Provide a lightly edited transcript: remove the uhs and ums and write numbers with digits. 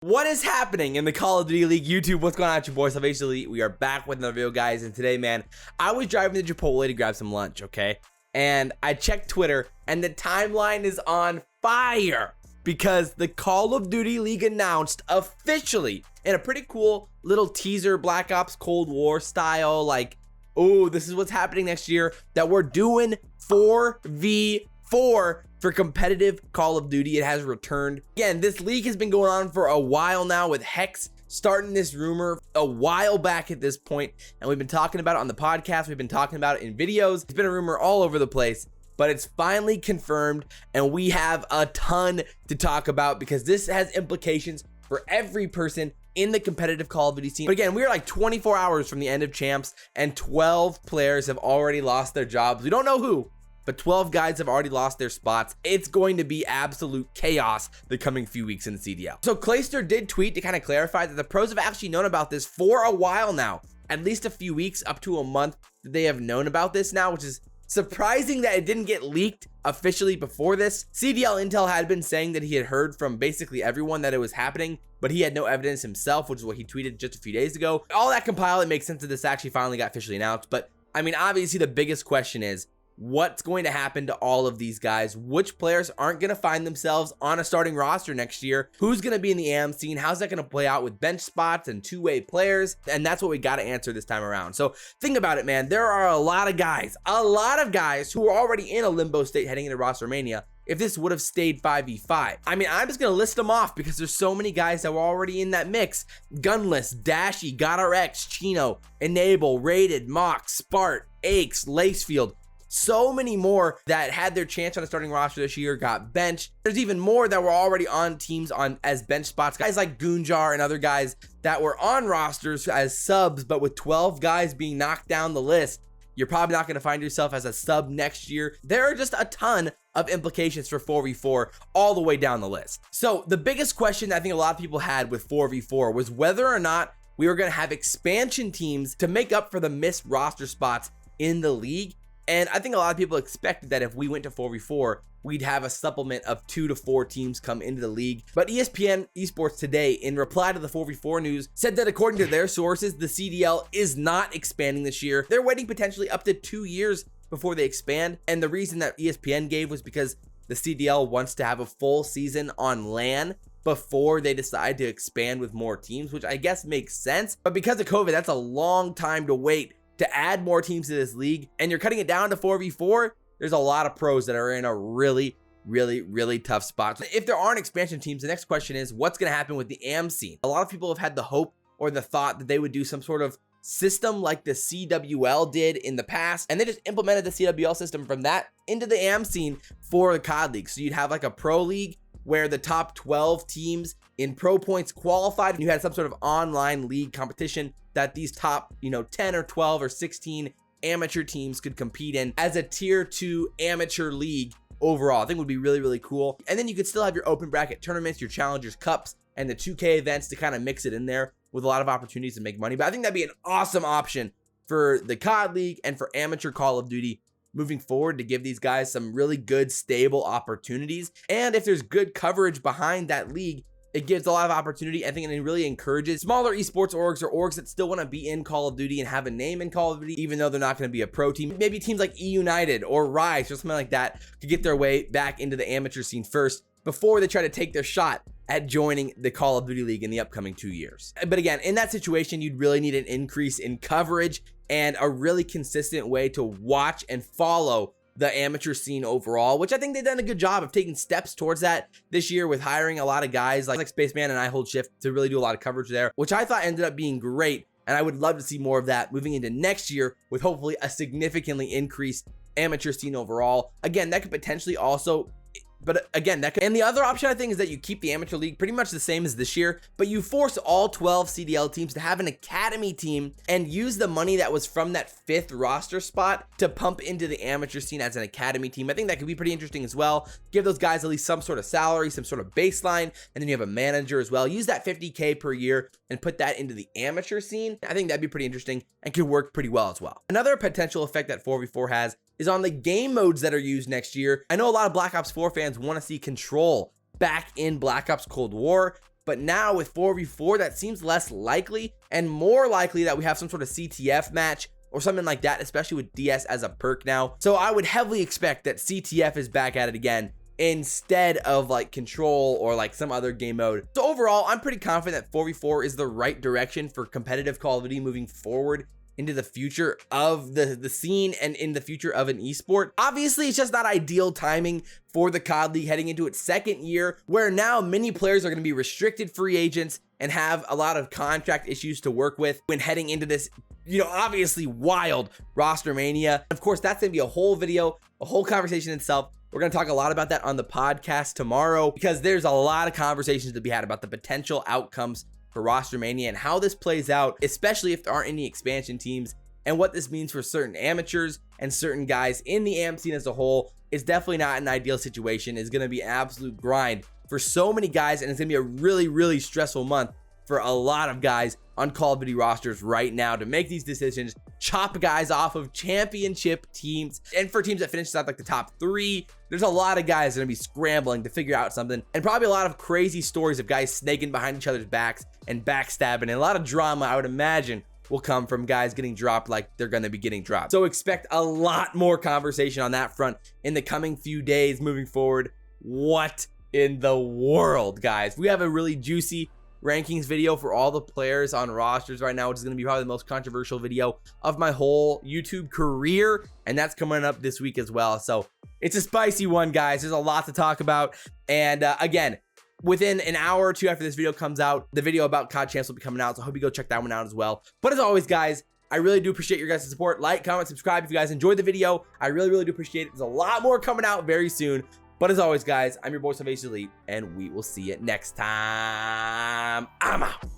What is happening in the Call of Duty League YouTube? What's going on, your boys? Obviously, we are back with another video, guys. And today, man, I was driving to Chipotle to grab some lunch, okay? And I checked Twitter, and the timeline is on fire because the Call of Duty League announced officially in a pretty cool little teaser, Black Ops Cold War style, like, oh, this is what's happening next year, that we're doing 4v4 for competitive Call of Duty. It has returned. Again, this league has been going on for a while now, with Hex starting this rumor a while back at this point, and we've been talking about it on the podcast. We've been talking about it in videos. It's been a rumor all over the place, but it's finally confirmed, and we have a ton to talk about because this has implications for every person in the competitive Call of Duty scene. But again, we are like 24 hours from the end of Champs, and 12 players have already lost their jobs. We don't know who, but 12 guys have already lost their spots. It's going to be absolute chaos the coming few weeks in the CDL. So Clayster did tweet to kind of clarify that the pros have actually known about this for a while now, at least a few weeks, up to a month that they have known about this now, which is surprising that it didn't get leaked officially before this. CDL Intel had been saying that he had heard from basically everyone that it was happening, but he had no evidence himself, which is what he tweeted just a few days ago. All that compiled, it makes sense that this actually finally got officially announced. But I mean, obviously the biggest question is, what's going to happen to all of these guys? Which players aren't going to find themselves on a starting roster next year? Who's going to be in the AM scene? How's that going to play out with bench spots and two-way players? And that's what we got to answer this time around. So think about it, man. There are a lot of guys who are already in a limbo state heading into ROSTERMANIA if this would have stayed 5v5. I mean, I'm just going to list them off because there's so many guys that were already in that mix. Gunless, Dashy, GodRx, Chino, Enable, Rated, Mox, Spart, Aches, Lacefield. So many more that had their chance on a starting roster this year got benched. There's even more that were already on teams as bench spots. Guys like Goonjar and other guys that were on rosters as subs, but with 12 guys being knocked down the list, you're probably not going to find yourself as a sub next year. There are just a ton of implications for 4v4 all the way down the list. So the biggest question I think a lot of people had with 4v4 was whether or not we were going to have expansion teams to make up for the missed roster spots in the league. And I think a lot of people expected that if we went to 4v4, we'd have a supplement of 2 to 4 teams come into the league. But ESPN Esports today, in reply to the 4v4 news, said that according to their sources, the CDL is not expanding this year. They're waiting potentially up to 2 years before they expand. And the reason that ESPN gave was because the CDL wants to have a full season on LAN before they decide to expand with more teams, which I guess makes sense. But because of COVID, that's a long time to wait to add more teams to this league, and you're cutting it down to 4v4. There's a lot of pros that are in a really tough spot. If there aren't expansion teams, the next question is what's going to happen with the AM scene. A lot of people have had the hope or the thought that they would do some sort of system like the CWL did in the past, and they just implemented the CWL system from that into the AM scene for the COD League. So you'd have like a pro league where the top 12 teams in pro points qualified, and you had some sort of online league competition that these top 10 or 12 or 16 amateur teams could compete in as a tier 2 amateur league overall. I think would be really cool. And then you could still have your open bracket tournaments, your challengers cups, and the 2K events to kind of mix it in there with a lot of opportunities to make money. But I think that'd be an awesome option for the COD League and for amateur Call of Duty moving forward, to give these guys some really good stable opportunities. And if there's good coverage behind that league, it gives a lot of opportunity. I think it really encourages smaller esports orgs or orgs that still want to be in Call of Duty and have a name in Call of Duty, even though they're not going to be a pro team. Maybe teams like eUnited or Rise or something like that could get their way back into the amateur scene first before they try to take their shot at joining the Call of Duty League in the upcoming 2 years. But again, in that situation, you'd really need an increase in coverage and a really consistent way to watch and follow the amateur scene overall, which I think they've done a good job of taking steps towards that this year with hiring a lot of guys like Spaceman and I Hold Shift to really do a lot of coverage there, which I thought ended up being great. And I would love to see more of that moving into next year with hopefully a significantly increased amateur scene overall. Again, that could potentially also, but again, and the other option I think is that you keep the amateur league pretty much the same as this year, but you force all 12 CDL teams to have an academy team and use the money that was from that 5th roster spot to pump into the amateur scene as an academy team. I think that could be pretty interesting as well. Give those guys at least some sort of salary, some sort of baseline, and then you have a manager as well. Use that 50K per year and put that into the amateur scene. I think that'd be pretty interesting and could work pretty well as well. Another potential effect that 4v4 has is on the game modes that are used next year. I know a lot of Black Ops 4 fans want to see control back in Black Ops Cold War, But now with 4v4, that seems less likely, and more likely that we have some sort of CTF match or something like that, especially with DS as a perk now. So I would heavily expect that CTF is back at it again instead of like Control or like some other game mode. So overall, I'm pretty confident that 4v4 is the right direction for competitive Call of Duty moving forward into the future of the scene and in the future of an esport. Obviously, it's just not ideal timing for the CoD League heading into its second year, where now many players are going to be restricted free agents and have a lot of contract issues to work with when heading into this, you know, obviously wild roster mania. Of course, that's going to be a whole video, a whole conversation itself. We're going to talk a lot about that on the podcast tomorrow, because there's a lot of conversations to be had about the potential outcomes for roster mania and how this plays out, especially if there aren't any expansion teams, and what this means for certain amateurs and certain guys in the AM scene as a whole. Is definitely not an ideal situation. It's going to be an absolute grind for so many guys, and it's going to be a really, really stressful month for a lot of guys on Call of Duty rosters right now to make these decisions, chop guys off of championship teams, and for teams that finish out like the top 3, there's a lot of guys that are gonna be scrambling to figure out something, and probably a lot of crazy stories of guys snaking behind each other's backs and backstabbing, and a lot of drama, I would imagine, will come from guys getting dropped like they're gonna be getting dropped. So expect a lot more conversation on that front in the coming few days moving forward. What in the world, guys? We have a really juicy rankings video for all the players on rosters right now, which is going to be probably the most controversial video of my whole YouTube career, and that's coming up this week as well. So it's a spicy one, guys. There's a lot to talk about, and again, within an hour or two after this video comes out, the video about COD Champs will be coming out, so I hope you go check that one out as well. But as always, guys, I really do appreciate your guys' support. Like, comment, subscribe if you guys enjoyed the video. I really, really do appreciate it. There's a lot more coming out very soon. But as always, guys, I'm your boy, FaZe Elite, and we will see you next time. I'm out.